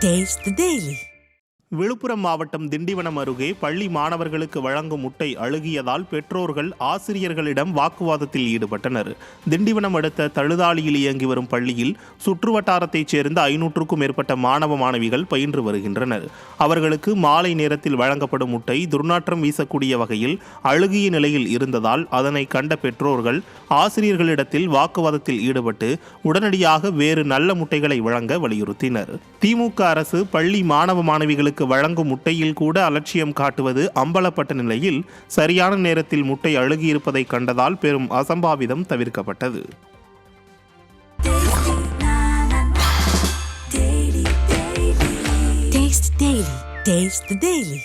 Taste the Daily. Villupuram மாவட்டம் திண்டிவனம் அருகே பள்ளி மாணவர்களுக்கு வழங்கும் முட்டை அழுகியதால் பெற்றோர்கள் ஆசிரியர்களிடம் வாக்குவாதத்தில் ஈடுபட்டனர். திண்டிவனம் அடுத்த தழுதாளியில் இயங்கி வரும் பள்ளியில் சுற்றுவட்டாரத்தைச் சேர்ந்த 500க்கும் மேற்பட்ட மாணவ மாணவிகள் பயின்று வருகின்றனர். அவர்களுக்கு மாலை நேரத்தில் வழங்கப்படும் முட்டை துர்நாற்றம் வீசக்கூடிய வகையில் அழுகிய நிலையில் இருந்ததால் அதனை கண்ட பெற்றோர்கள் ஆசிரியர்களிடத்தில் வாக்குவாதத்தில் ஈடுபட்டு உடனடியாக வேறு நல்ல முட்டைகளை வழங்க வலியுறுத்தினர். திமுக அரசு பள்ளி மாணவ மாணவிகளுக்கு வழங்கும் முட்டையில் கூட அலட்சியம் காட்டுவது அம்பலப்பட்ட நிலையில் சரியான நேரத்தில் முட்டை அழுகியிருப்பதை கண்டதால் பெரும் அசம்பாவிதம் தவிர்க்கப்பட்டது. Taste the Daily.